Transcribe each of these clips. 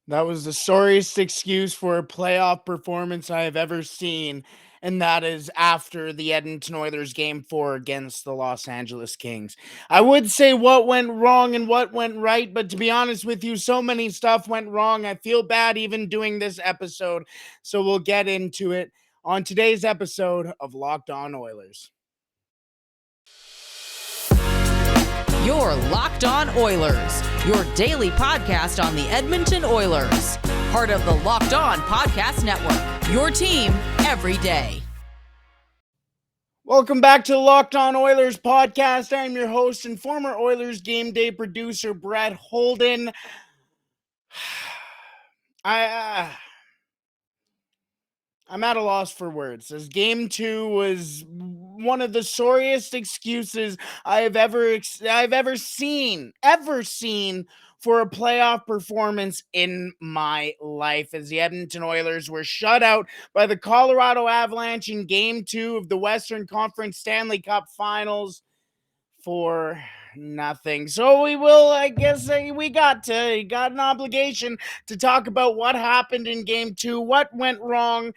That was the sorriest excuse for a playoff performance I have ever seen, and that is after the Edmonton Oilers game 4 against the Los Angeles Kings. I would say what went wrong and what went right, but to be honest with you, so many stuff went wrong. I feel bad even doing this episode, so we'll get into it on today's episode of Locked On Oilers. You're Locked On Oilers, your daily podcast on the Edmonton Oilers. Part of the Locked On Podcast Network, your team every day. Welcome back to the Locked On Oilers podcast. I'm your host and former Oilers game day producer, Brett Holden. I'm at a loss for words, as game 2 was one of the sorriest excuses I've ever seen for a playoff performance in my life, as the Edmonton Oilers were shut out by the Colorado Avalanche in game 2 of the Western Conference Stanley Cup Finals for nothing. So we will, I guess, we got an obligation to talk about what happened in game 2, what went wrong.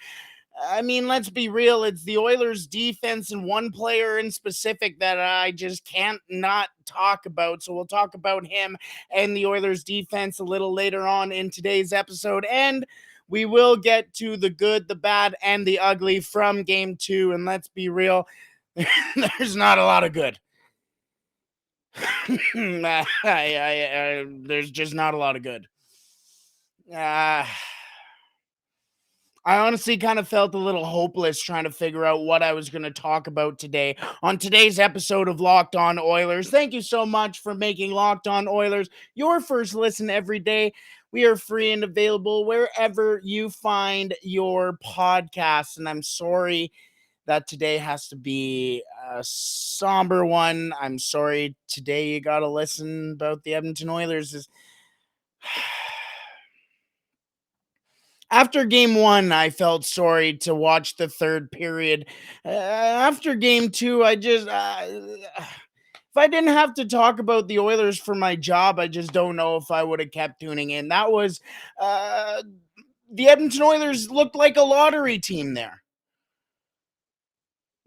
I mean, let's be real. It's the Oilers' defense and one player in specific that I just can't not talk about. So we'll talk about him and the Oilers' defense a little later on in today's episode. And we will get to the good, the bad, and the ugly from game 2. And let's be real, there's not a lot of good. There's just not a lot of good. I honestly kind of felt a little hopeless trying to figure out what I was going to talk about today on today's episode of Locked On Oilers. Thank you so much for making Locked On Oilers your first listen every day. We are free and available wherever you find your podcasts. And I'm sorry that today has to be a somber one. I'm sorry today you got to listen about the Edmonton Oilers. After game 1, I felt sorry to watch the third period. After game 2, if I didn't have to talk about the Oilers for my job, I just don't know if I would have kept tuning in. That was the Edmonton Oilers looked like a lottery team there.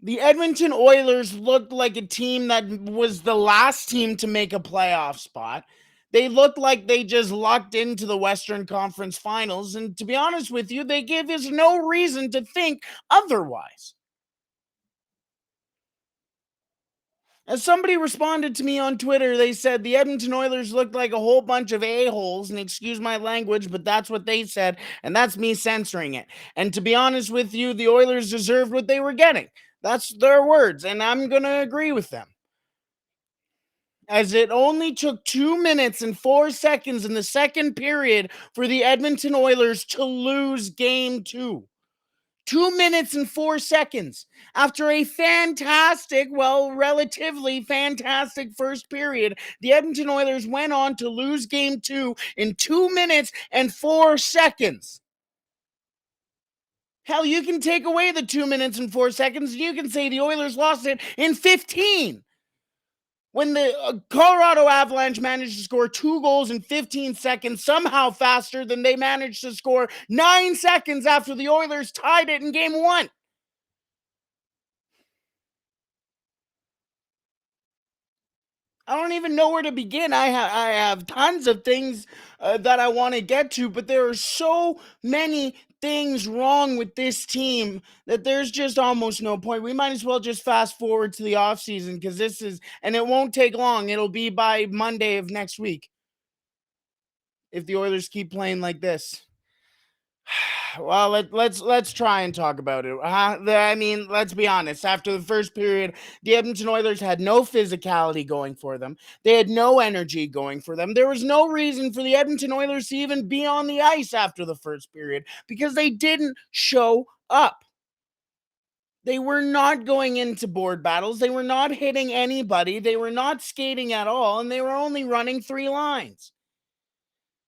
The Edmonton Oilers looked like a team that was the last team to make a playoff spot. They looked like they just lucked into the Western Conference Finals. And to be honest with you, they give us no reason to think otherwise. As somebody responded to me on Twitter, they said the Edmonton Oilers looked like a whole bunch of a-holes, and excuse my language, but that's what they said, and that's me censoring it. And to be honest with you, the Oilers deserved what they were getting. That's their words, and I'm going to agree with them. As it only took 2 minutes and 4 seconds in the second period for the Edmonton Oilers to lose game 2. 2 minutes and 4 seconds after a relatively fantastic first period. The Edmonton Oilers went on to lose game 2 in 2 minutes and 4 seconds. Hell, you can take away the 2 minutes and 4 seconds and you can say the Oilers lost it in 15. When the Colorado Avalanche managed to score 2 goals in 15 seconds, somehow faster than they managed to score 9 seconds after the Oilers tied it in game 1. I don't even know where to begin. I have tons of things that I want to get to, but there are so many things wrong with this team that there's just almost no point. We might as well just fast forward to the offseason because and it won't take long. It'll be by Monday of next week if the Oilers keep playing like this. Well, let's try and talk about it. I mean, let's be honest. After the first period, the Edmonton Oilers had no physicality going for them. They had no energy going for them. There was no reason for the Edmonton Oilers to even be on the ice after the first period because they didn't show up. They were not going into board battles. They were not hitting anybody. They were not skating at all, and they were only running 3 lines.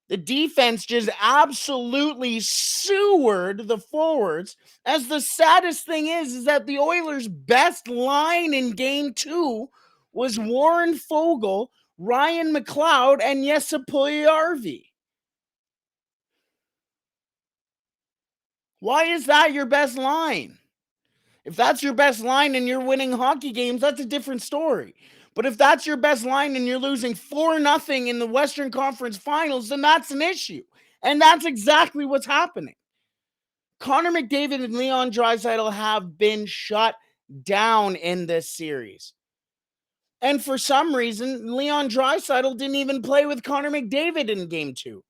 The defense just absolutely sewered the forwards. As the saddest thing is that the Oilers' best line in game 2 was Warren Foegele, Ryan McLeod, and Jesse Puljujärvi. Why is that your best line? If that's your best line and you're winning hockey games, that's a different story. But if that's your best line and you're losing 4-0 in the Western Conference Finals, then that's an issue. And that's exactly what's happening. Connor McDavid and Leon Draisaitl have been shut down in this series. And for some reason, Leon Draisaitl didn't even play with Connor McDavid in game 2.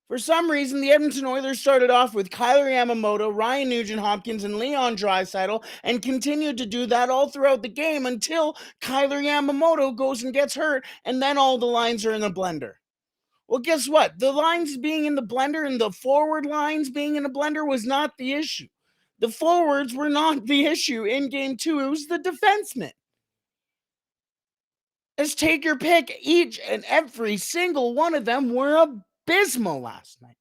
For some reason, the Edmonton Oilers started off with Kyler Yamamoto, Ryan Nugent-Hopkins, and Leon Draisaitl, and continued to do that all throughout the game until Kyler Yamamoto goes and gets hurt, and then all the lines are in the blender. Well, guess what? The lines being in the blender and the forward lines being in the blender was not the issue. The forwards were not the issue in game 2. It was the defensemen. Let's take your pick. Each and every single one of them were abysmal last night.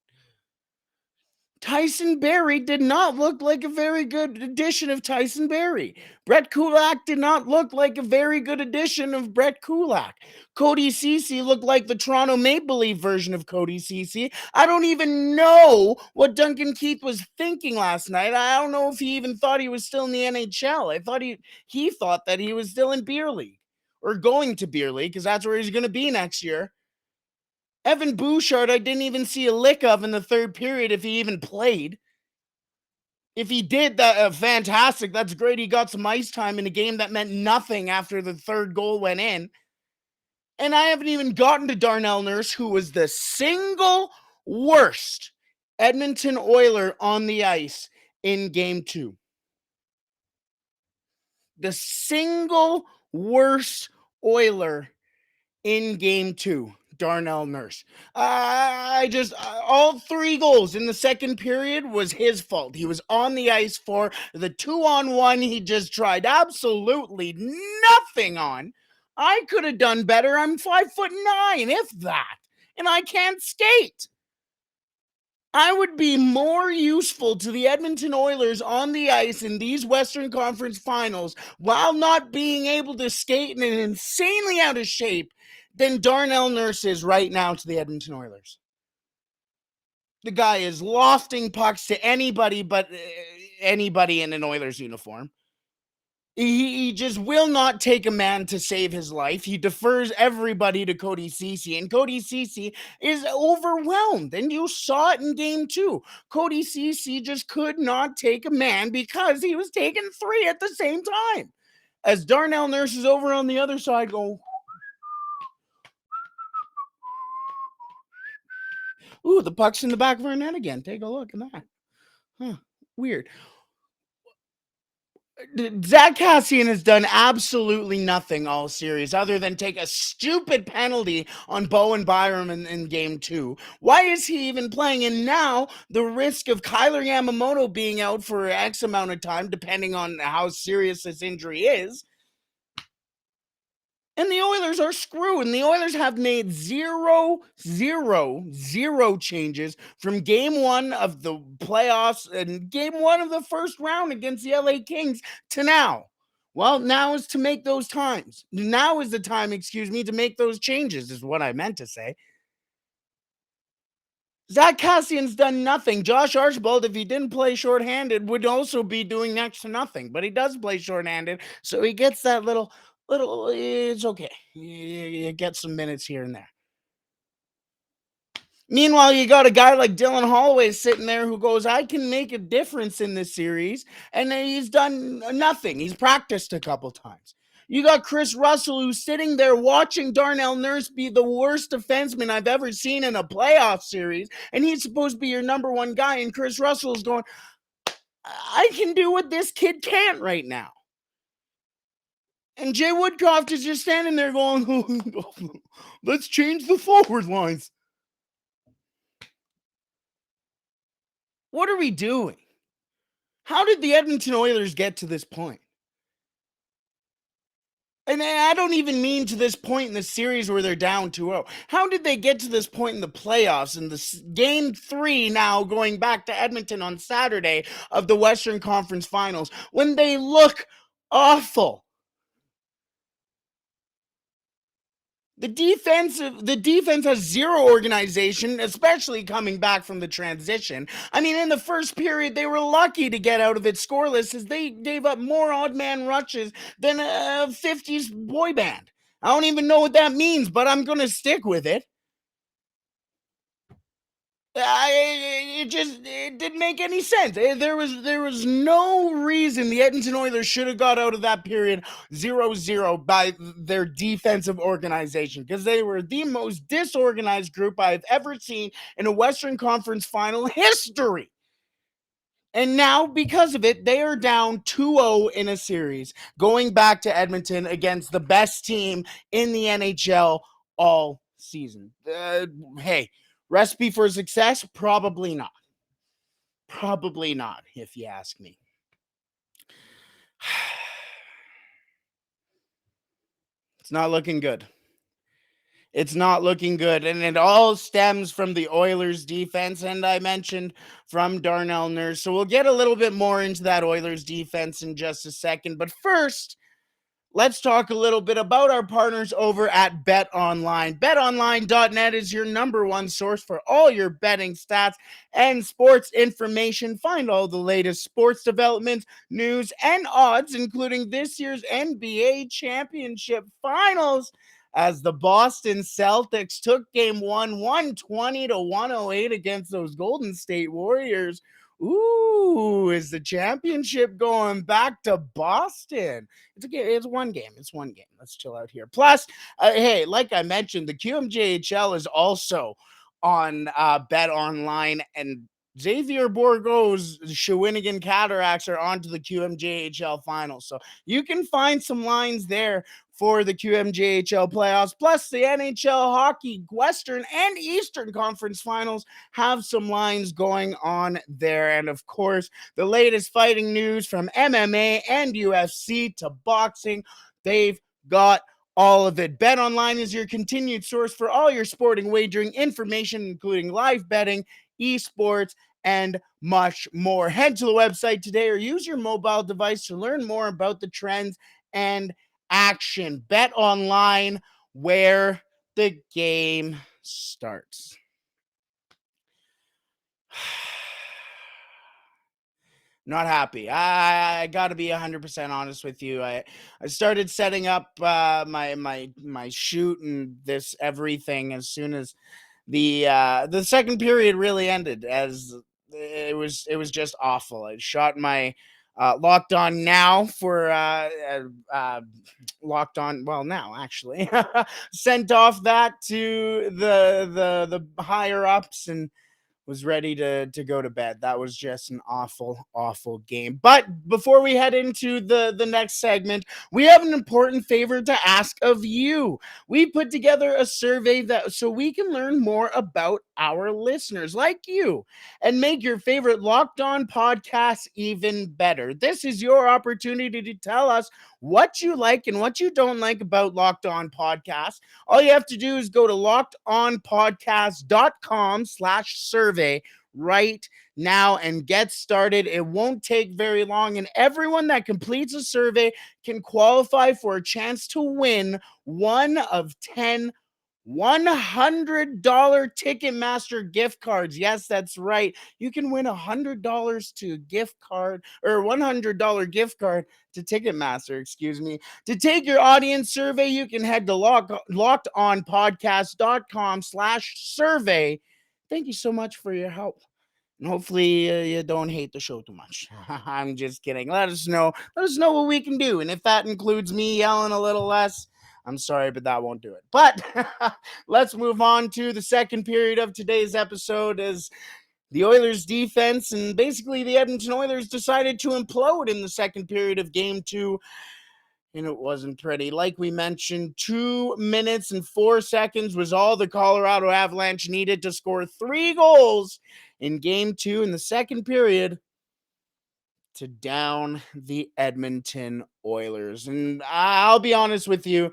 Tyson Barrie did not look like a very good addition of Tyson Barrie. Brett Kulak did not look like a very good addition of Brett Kulak. Cody Ceci looked like the Toronto Maple Leaf version of Cody Ceci. I don't even know what Duncan Keith was thinking last night. I don't know if he even thought he was still in the NHL. I thought he thought that he was still in beer league or going to beer league because that's where he's going to be next year. Evan Bouchard, I didn't even see a lick of in the third period if he even played. If he did, that fantastic. That's great. He got some ice time in a game that meant nothing after the third goal went in. And I haven't even gotten to Darnell Nurse, who was the single worst Edmonton Oiler on the ice in game 2. The single worst Oiler in game 2. Darnell Nurse. All 3 goals in the second period was his fault. He was on the ice for the 2-on-1. He just tried absolutely nothing on. I could have done better. I'm 5'9", if that, and I can't skate. I would be more useful to the Edmonton Oilers on the ice in these Western Conference Finals while not being able to skate and insanely out of shape than Darnell Nurse is right now to the Edmonton Oilers. The guy is lofting pucks to anybody but anybody in an Oilers uniform. He just will not take a man to save his life. He defers everybody to Cody Ceci, and Cody Ceci is overwhelmed, and you saw it in game 2. Cody Ceci just could not take a man because he was taking 3 at the same time. As Darnell Nurse is over on the other side going, ooh, the puck's in the back of our net again. Take a look at that. Huh, weird. Zach Kassian has done absolutely nothing all series other than take a stupid penalty on Bowen Byram in game 2. Why is he even playing? And now the risk of Kyler Yamamoto being out for X amount of time, depending on how serious this injury is. And the Oilers are screwed. And the Oilers have made zero changes from game 1 of the playoffs and game 1 of the first round against the LA Kings to now. Well, now is to make those times. Now is the time, to make those changes, is what I meant to say. Zach Kassian's done nothing. Josh Archibald, if he didn't play shorthanded, would also be doing next to nothing. But he does play shorthanded, so he gets that little, it's okay. You get some minutes here and there. Meanwhile, you got a guy like Dylan Holloway sitting there who goes, I can make a difference in this series, and he's done nothing. He's practiced a couple times. You got Chris Russell, who's sitting there watching Darnell Nurse be the worst defenseman I've ever seen in a playoff series, and he's supposed to be your number 1 guy, and Chris Russell's going, I can do what this kid can't right now. And Jay Woodcroft is just standing there going, let's change the forward lines. What are we doing? How did the Edmonton Oilers get to this point? And I don't even mean to this point in the series where they're down 2-0. How did they get to this point in the playoffs in the game 3 now going back to Edmonton on Saturday of the Western Conference Finals when they look awful? The defense has zero organization, especially coming back from the transition. I mean, in the first period, they were lucky to get out of it scoreless as they gave up more odd man rushes than a 50s boy band. I don't even know what that means, but I'm going to stick with it. It didn't make any sense. There was no reason the Edmonton Oilers should have got out of that period 0-0 by their defensive organization, because they were the most disorganized group I've ever seen in a Western Conference final history. And now, because of it, they are down 2-0 in a series, going back to Edmonton against the best team in the NHL all season. Hey, recipe for success? Probably not. Probably not, if you ask me. It's not looking good. It's not looking good. And it all stems from the Oilers defense. And I mentioned from Darnell Nurse. So we'll get a little bit more into that Oilers defense in just a second. But first, let's talk a little bit about our partners over at BetOnline. BetOnline.net is your number one source for all your betting stats and sports information. Find all the latest sports developments, news, and odds, including this year's NBA championship finals, as the Boston Celtics took game one, 120-108 against those Golden State Warriors. Ooh, is the championship going back to Boston? It's one game. It's one game. Let's chill out here. Plus, hey, like I mentioned, the QMJHL is also on Bet Online, and Xavier Bourgault's Shawinigan Cataracts are onto the QMJHL finals. So you can find some lines there for the QMJHL playoffs. Plus, the NHL hockey Western and Eastern Conference finals have some lines going on there. And of course, the latest fighting news from MMA and UFC to boxing, they've got all of it. BetOnline is your continued source for all your sporting wagering information, including live betting, esports, and much more. Head to the website today or use your mobile device to learn more about the trends and action. BetOnline, where the game starts. Not happy. I got to be 100% honest with you. I started setting up my shoot and this everything as soon as the second period really ended, as it was just awful. I shot my Locked On Now for Locked On, well, now actually sent off that to the higher ups and was ready to go to bed. That was just an awful game. But before we head into the next segment, we have an important favor to ask of you. We put together a survey so we can learn more about our listeners like you and make your favorite Locked On podcast even better. This is your opportunity to tell us what you like and what you don't like about Locked On Podcasts. All you have to do is go to lockedonpodcast.com/survey right now and get started. It won't take very long, and everyone that completes a survey can qualify for a chance to win one of 10 $100 Ticketmaster gift cards. Yes, that's right. You can win $100 to gift card, or $100 gift card to Ticketmaster, excuse me. To take your audience survey, you can head to lockedonpodcast.com/survey. Thank you so much for your help. And hopefully you don't hate the show too much. I'm just kidding. Let us know what we can do. And if that includes me yelling a little less, I'm sorry, but that won't do it. But let's move on to the second period of today's episode, as the Oilers defense and basically the Edmonton Oilers decided to implode in the second period of game two. And it wasn't pretty. Like we mentioned, 2 minutes and 4 seconds was all the Colorado Avalanche needed to score 3 goals in game two in the second period to down the Edmonton Oilers. And I'll be honest with you,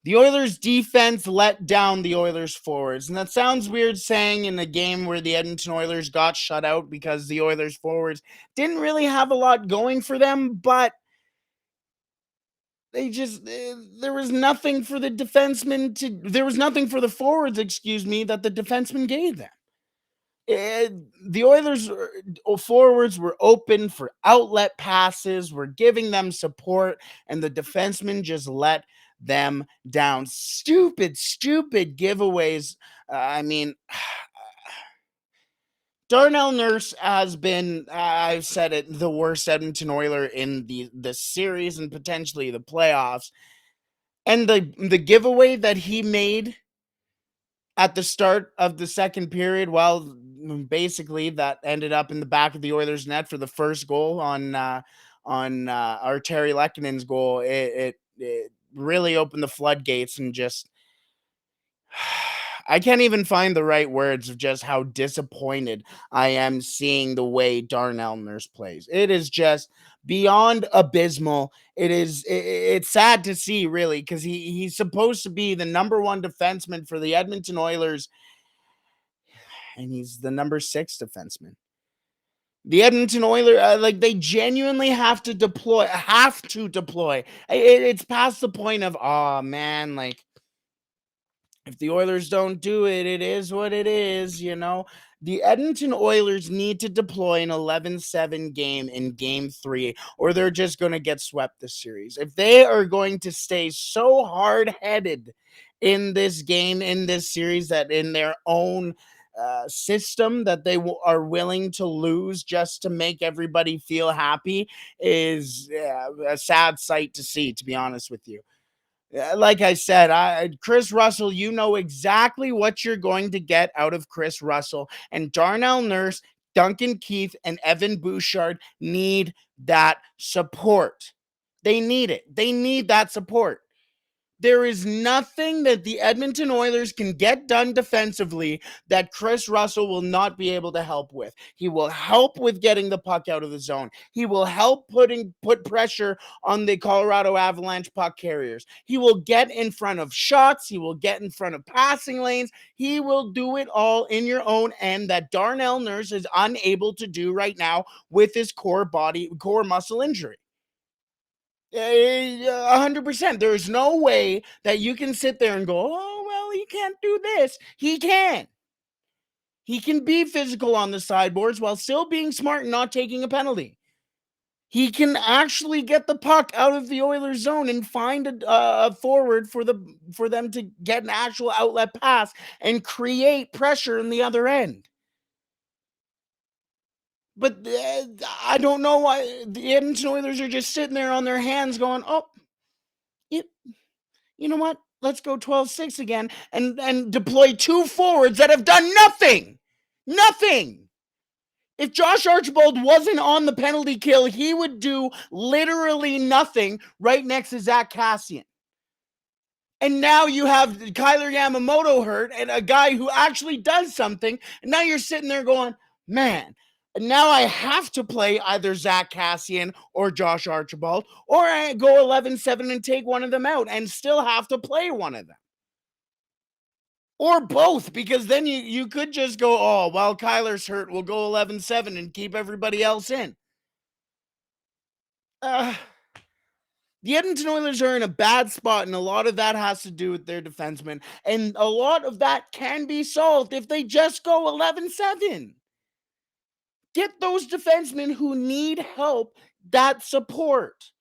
the Oilers defense let down the Oilers forwards. And that sounds weird saying in a game where the Edmonton Oilers got shut out, because the Oilers forwards didn't really have a lot going for them, but there was nothing for the defensemen there was nothing for the forwards, excuse me, that the defensemen gave them. The Oilers forwards were open for outlet passes, were giving them support, and the defensemen just let them down. Stupid giveaways. I mean, Darnell Nurse has been, I've said it, the worst Edmonton Oiler in the series and potentially the playoffs. And the giveaway that he made at the start of the second period, well, basically that ended up in the back of the Oilers' net for the first goal on our Terry Lekkonen's goal. It really opened the floodgates and just I can't even find the right words of just how disappointed I am seeing the way Darnell Nurse plays. It is just beyond abysmal. It's sad to see, really, because he's supposed to be the number one defenseman for the Edmonton Oilers, and he's the number 6 defenseman. The Edmonton Oilers, they genuinely have to deploy. It's past the point of, oh man, like, if the Oilers don't do it, it is what it is, you know? The Edmonton Oilers need to deploy an 11-7 game in game 3, or they're just going to get swept this series. If they are going to stay so hard-headed in this game, in this series, that in their own system that they are willing to lose just to make everybody feel happy, is a sad sight to see, to be honest with you. Like I said, Chris Russell, you know exactly what you're going to get out of Chris Russell. And Darnell Nurse, Duncan Keith, and Evan Bouchard need that support. They need it. They need that support. There is nothing that the Edmonton Oilers can get done defensively that Chris Russell will not be able to help with. He will help with getting the puck out of the zone. He will help put pressure on the Colorado Avalanche puck carriers. He will get in front of shots. He will get in front of passing lanes. He will do it all in your own end that Darnell Nurse is unable to do right now with his core muscle injury. 100%. There's no way that you can sit there and go, oh, well, he can't do this. He can. He can be physical on the sideboards while still being smart and not taking a penalty. He can actually get the puck out of the Oilers zone and find a forward for them to get an actual outlet pass and create pressure in the other end. But I don't know why the Edmonton Oilers are just sitting there on their hands going, oh, you know what? Let's go 12-6 again and deploy 2 forwards that have done nothing. Nothing. If Josh Archibald wasn't on the penalty kill, he would do literally nothing right next to Zach Kassian. And now you have Kyler Yamamoto hurt and a guy who actually does something. And now you're sitting there going, man, now I have to play either Zach Kassian or Josh Archibald, or I go 11-7 and take one of them out and still have to play one of them. Or both, because then you could just go, oh, while Kyler's hurt, we'll go 11-7 and keep everybody else in. The Edmonton Oilers are in a bad spot, and a lot of that has to do with their defensemen. And a lot of that can be solved if they just go 11-7. Get those defensemen who need help that support.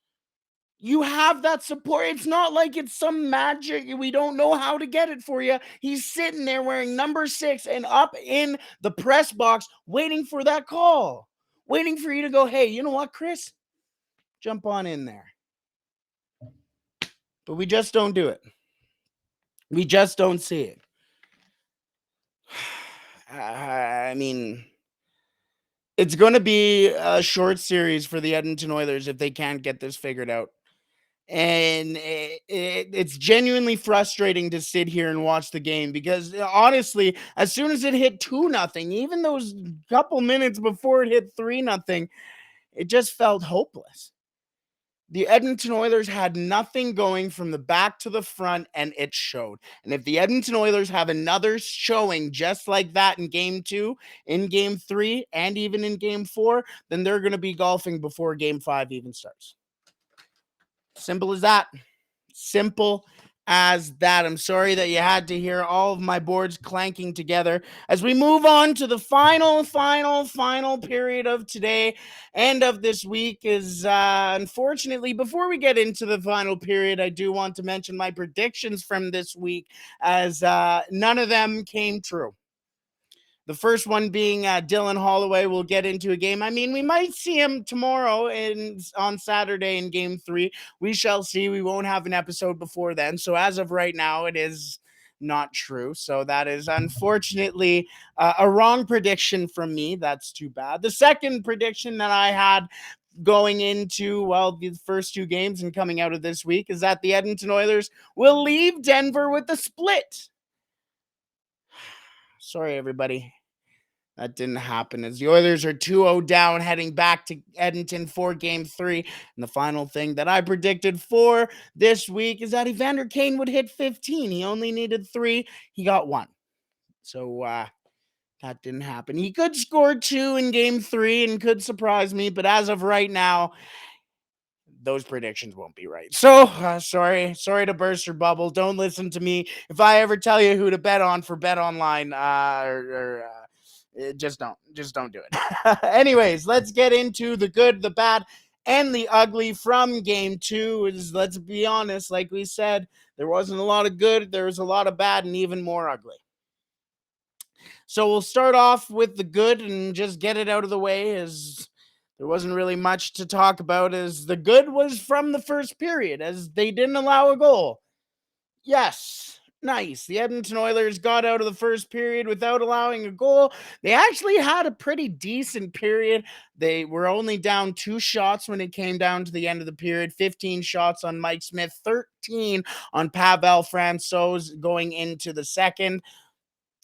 You have that support. It's not like it's some magic. We don't know how to get it for you. He's sitting there wearing number 6 and up in the press box waiting for that call. Waiting for you to go, hey, you know what, Chris? Jump on in there. But we just don't do it. We just don't see it. I mean, it's going to be a short series for the Edmonton Oilers if they can't get this figured out. And it's genuinely frustrating to sit here and watch the game because, honestly, as soon as it hit 2-0, even those couple minutes before it hit 3-0, it just felt hopeless. The Edmonton Oilers had nothing going from the back to the front, and it showed. And if the Edmonton Oilers have another showing just like that in Game 2, in Game 3, and even in Game 4, then they're going to be golfing before Game 5 even starts. Simple as that. Simple as that. I'm sorry that you had to hear all of my boards clanking together as we move on to the final period of today and of this week. Is unfortunately, before we get into the final period, I do want to mention my predictions from this week, as none of them came true. The first one being Dylan Holloway will get into a game. I mean, we might see him tomorrow on Saturday in Game 3. We shall see. We won't have an episode before then. So as of right now, it is not true. So that is unfortunately a wrong prediction from me. That's too bad. The second prediction that I had going into, well, the first two games and coming out of this week is that the Edmonton Oilers will leave Denver with a split. Sorry, everybody. That didn't happen, as the Oilers are 2-0 down heading back to Edmonton for Game 3. And the final thing that I predicted for this week is that Evander Kane would hit 15. He only needed 3. He got 1. So that didn't happen. He could score 2 in Game 3 and could surprise me, but as of right now, those predictions won't be right. So sorry to burst your bubble. Don't listen to me if I ever tell you who to bet on for BetOnline. Just don't do it. Anyways, let's get into the good, the bad, and the ugly from Game 2. Let's be honest, like we said, there wasn't a lot of good, there was a lot of bad, and even more ugly. So we'll start off with the good and just get it out of the way, as there wasn't really much to talk about, as the good was from the first period, as they didn't allow a goal. Yes, nice. The Edmonton Oilers got out of the first period without allowing a goal. They actually had a pretty decent period. They were only down 2 shots when it came down to the end of the period. 15 shots on Mike Smith, 13 on Pavel Francouz going into the second.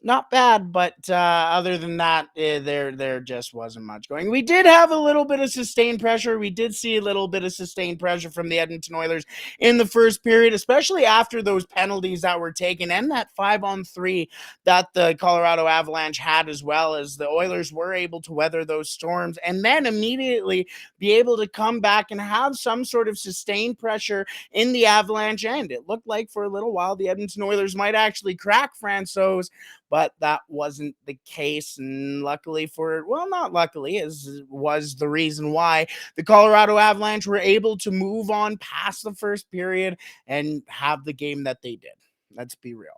Not bad, but other than that, there just wasn't much going. We did have a little bit of sustained pressure. We did see a little bit of sustained pressure from the Edmonton Oilers in the first period, especially after those penalties that were taken and that 5-on-3 that the Colorado Avalanche had, as well, as the Oilers were able to weather those storms and then immediately be able to come back and have some sort of sustained pressure in the Avalanche end. It looked like for a little while the Edmonton Oilers might actually crack Francouz, but that wasn't the case. And luckily not luckily, as was the reason why the Colorado Avalanche were able to move on past the first period and have the game that they did. Let's be real.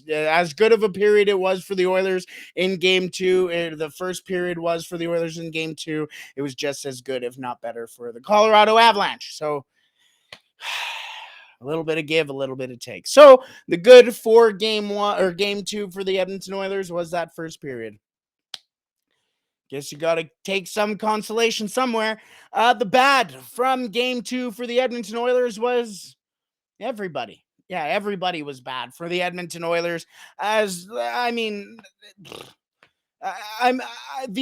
As good of a period it was for the Oilers in Game 2, the first period was for the Oilers in Game 2, it was just as good, if not better, for the Colorado Avalanche. So a little bit of give, a little bit of take. So the good for Game 1 or Game 2 for the Edmonton Oilers was that first period. Guess you got to take some consolation somewhere. The bad from Game 2 for the Edmonton Oilers was everybody. Yeah, everybody was bad for the Edmonton Oilers. The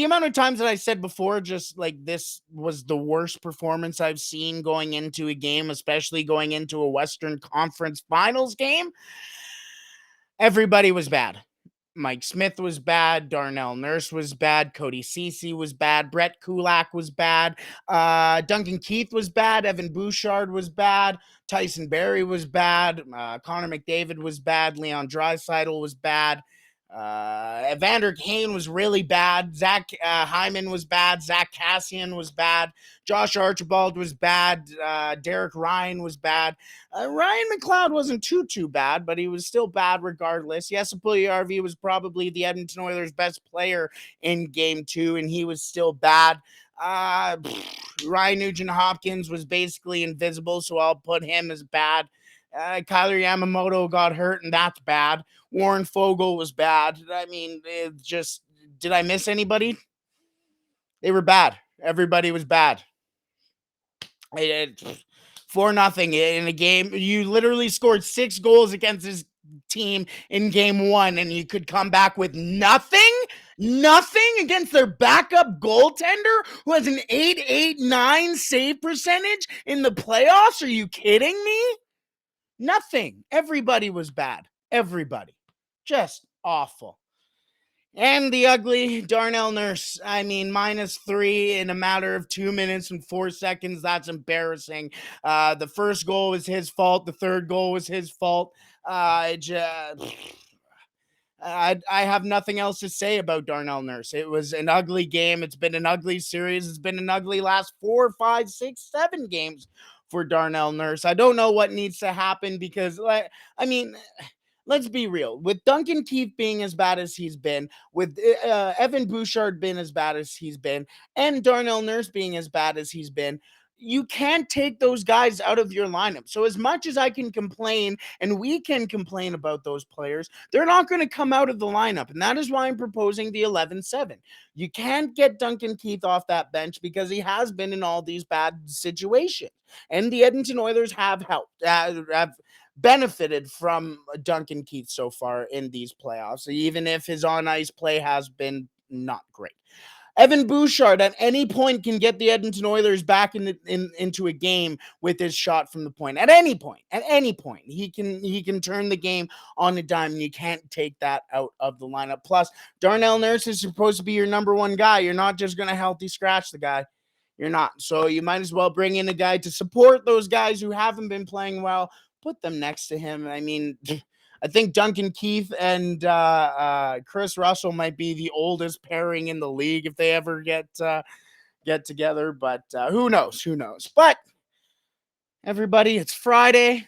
amount of times that I said before, just like this was the worst performance I've seen going into a game, especially going into a Western Conference Finals game. Everybody was bad. Mike Smith was bad. Darnell Nurse was bad. Cody Ceci was bad. Brett Kulak was bad. Duncan Keith was bad. Evan Bouchard was bad. Tyson Barrie was bad. Connor McDavid was bad. Leon Draisaitl was bad. Evander Kane was really bad. Zach Hyman was bad. Zach Kassian was bad. Josh Archibald was bad. Derek Ryan was bad. Ryan McLeod wasn't too bad, but he was still bad regardless. Yes, Puljujärvi was probably the Edmonton Oilers' best player in Game 2, and he was still bad. Ryan Nugent-Hopkins was basically invisible, so I'll put him as bad. Kyler Yamamoto got hurt, and that's bad. Warren Fogle was bad. I mean, did I miss anybody? They were bad. Everybody was bad. 4-0 in a game. You literally scored 6 goals against this team in Game 1, and you could come back with nothing against their backup goaltender who has an 889 save percentage in the playoffs. Are you kidding me? Nothing. Everybody was bad. Everybody. Just awful. And the ugly Darnell Nurse. I mean, -3 in a matter of 2 minutes and 4 seconds. That's embarrassing. The first goal was his fault. The third goal was his fault. Uh, I have nothing else to say about Darnell Nurse. It was an ugly game. It's been an ugly series. It's been an ugly last 4, 5, 6, 7 games for Darnell Nurse. I don't know what needs to happen because, like, I mean, let's be real. With Duncan Keith being as bad as he's been, with Evan Bouchard being as bad as he's been, and Darnell Nurse being as bad as he's been, you can't take those guys out of your lineup. So as much as I can complain and we can complain about those players, they're not going to come out of the lineup. And that is why I'm proposing the 11-7. You can't get Duncan Keith off that bench because he has been in all these bad situations. And the Edmonton Oilers have helped, have benefited from Duncan Keith so far in these playoffs, even if his on ice play has been not great. Evan Bouchard at any point can get the Edmonton Oilers back into a game with his shot from the point. At any point, he can turn the game on a dime, and you can't take that out of the lineup. Plus, Darnell Nurse is supposed to be your number one guy. You're not just going to healthy scratch the guy. You're not. So you might as well bring in a guy to support those guys who haven't been playing well. Put them next to him. I mean, I think Duncan Keith and Chris Russell might be the oldest pairing in the league if they ever get together. But who knows? Who knows? But everybody, it's Friday.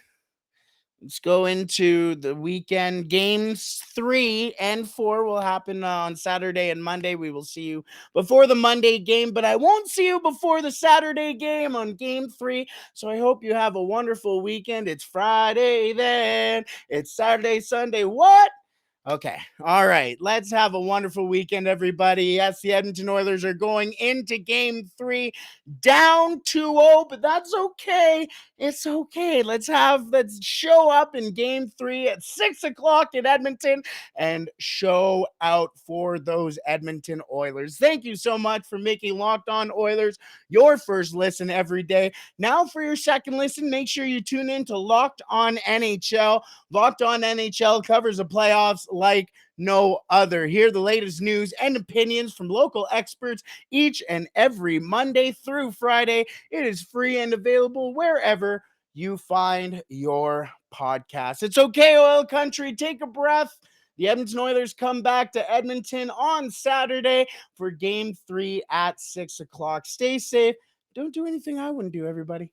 Let's go into the weekend. Games 3 and 4 will happen on Saturday and Monday. We will see you before the Monday game, but I won't see you before the Saturday game on game 3. So I hope you have a wonderful weekend. It's Friday then. It's Saturday, Sunday. What? Okay. All right. Let's have a wonderful weekend, everybody. Yes, the Edmonton Oilers are going into game 3 down 2-0, but that's okay. It's okay. Let's show up in game 3 at 6 o'clock in Edmonton and show out for those Edmonton Oilers. Thank you so much for making Locked On Oilers your first listen every day. Now, for your second listen, make sure you tune in to Locked On NHL. Locked On NHL covers the playoffs like no other. Hear the latest news and opinions from local experts each and every Monday through Friday. It is free and available wherever you find your podcast. It's okay, Oil Country. Take a breath. The Edmonton Oilers come back to Edmonton on Saturday for game 3 at 6 o'clock. Stay safe. Don't do anything I wouldn't do, everybody.